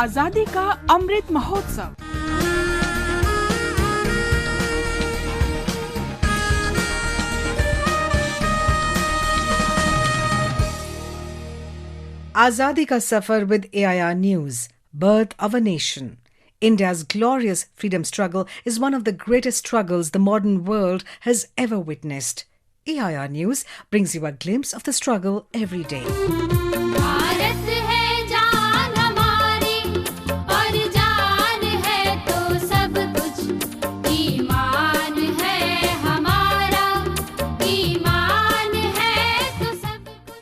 आजादी का Amrit Mahotsav. Azadi ka Safar with AIR News. Birth of a Nation. India's glorious freedom struggle is one of the greatest struggles the modern world has ever witnessed. AIR News brings you a glimpse of the struggle every day.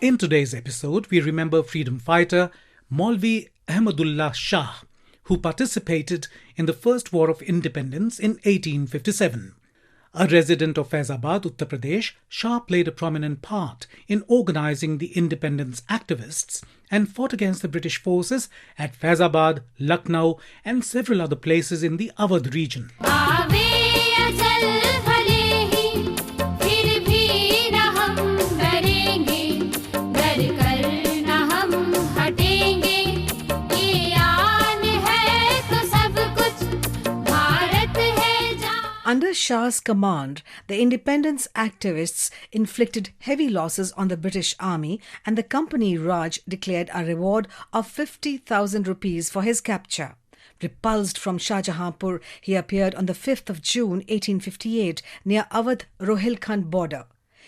In today's episode, we remember freedom fighter Maulavi Ahmadullah Shah, who participated in the First War of Independence in 1857. A resident of Faizabad, Uttar Pradesh, Shah played a prominent part in organising the independence activists and fought against the British forces at Faizabad, Lucknow and several other places in the Awadh region. Under Shah's command, the independence activists inflicted heavy losses on the British Army, and the Company Raj declared a reward of 50,000 rupees for his capture. Repulsed from Shahjahanpur, he appeared on the 5th of June 1858 near Awadh-Rohilkhand border.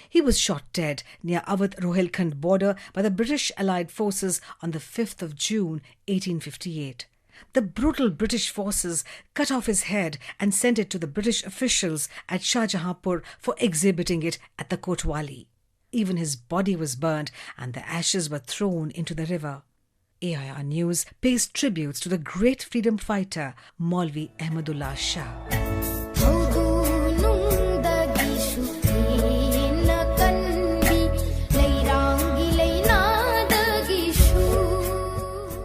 He was shot dead near Awadh-Rohilkhand border by the British Allied forces on the 5th of June 1858. The brutal British forces cut off his head and sent it to the British officials at Shahjahanpur for exhibiting it at the Kotwali. Even his body was burnt and the ashes were thrown into the river. AIR News pays tributes to the great freedom fighter Maulavi Ahmadullah Shah.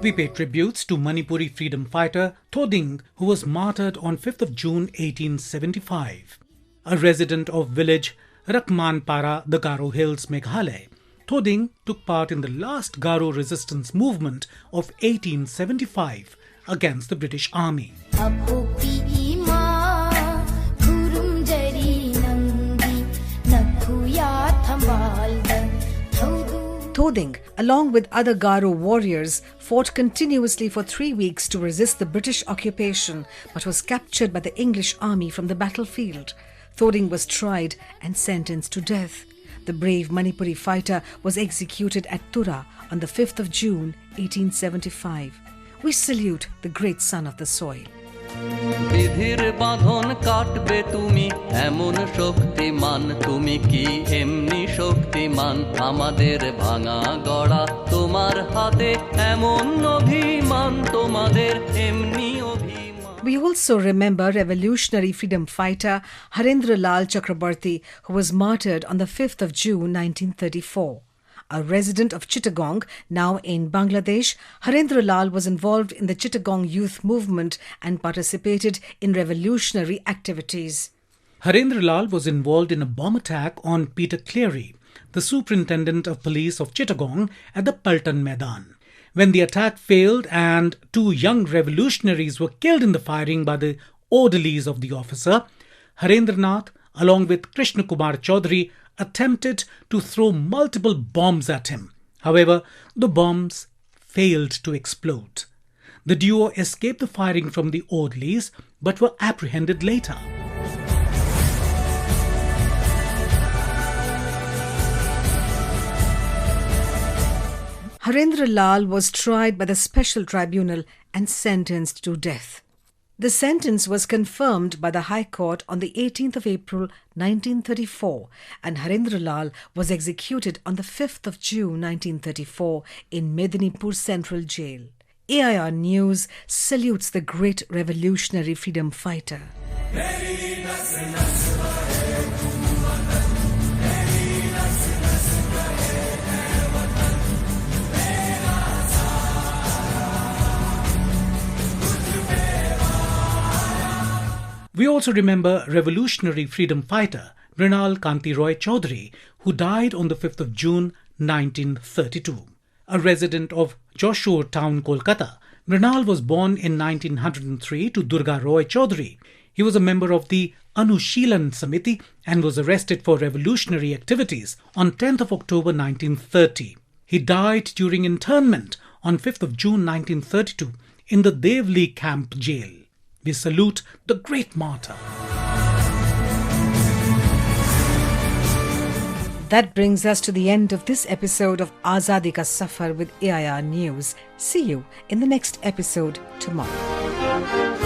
We pay tributes to Manipuri freedom fighter Thoding, who was martyred on 5th of June 1875. A resident of village Rakmanpara, the Garo Hills, Meghalaya, Thoding took part in the last Garo resistance movement of 1875 against the British Army. Thoding, along with other Garo warriors, fought continuously for 3 weeks to resist the British occupation, but was captured by the English army from the battlefield. Thoding was tried and sentenced to death. The brave Manipuri fighter was executed at Tura on the 5th of June 1875. We salute the great son of the soil. বিধির বাঁধন কাটবে তুমি এমন শক্তিমান তুমি কি এমনি শক্তিমান আমাদের ভাঙা গড়া তোমার হাতে এমন অভিমান তোমাদের এমনি অভিমান. We also remember revolutionary freedom fighter Harendra Lal Chakrabarti, who was martyred on the 5th of June 1934. A resident of Chittagong, now in Bangladesh, Harendra Lal was involved in the Chittagong youth movement and participated in revolutionary activities. Harendra Lal was involved in a bomb attack on Peter Cleary, the superintendent of police of Chittagong, at the Paltan Maidan. When the attack failed and 2 young revolutionaries were killed in the firing by the orderlies of the officer, Harendranath, along with Krishna Kumar Chaudhary, attempted to throw multiple bombs at him. However, the bombs failed to explode. The duo escaped the firing from the orderlies but were apprehended later. Harendra Lal was tried by the special tribunal and sentenced to death. The sentence was confirmed by the High Court on the 18th of April 1934, and Harendra Lal was executed on the 5th of June 1934 in Medinipur Central Jail. AIR News salutes the great revolutionary freedom fighter. We also remember revolutionary freedom fighter Mrinal Kanti Roy Chaudhary, who died on the 5th of June 1932. A resident of Joshore Town, Kolkata, Mrinal was born in 1903 to Durga Roy Chaudhary. He was a member of the Anushilan Samiti and was arrested for revolutionary activities on 10th of October 1930. He died during internment on 5th of June 1932 in the Devli camp jail. We salute the great martyr. That brings us to the end of this episode of Azadi Ka Safar with AIR News. See you in the next episode tomorrow.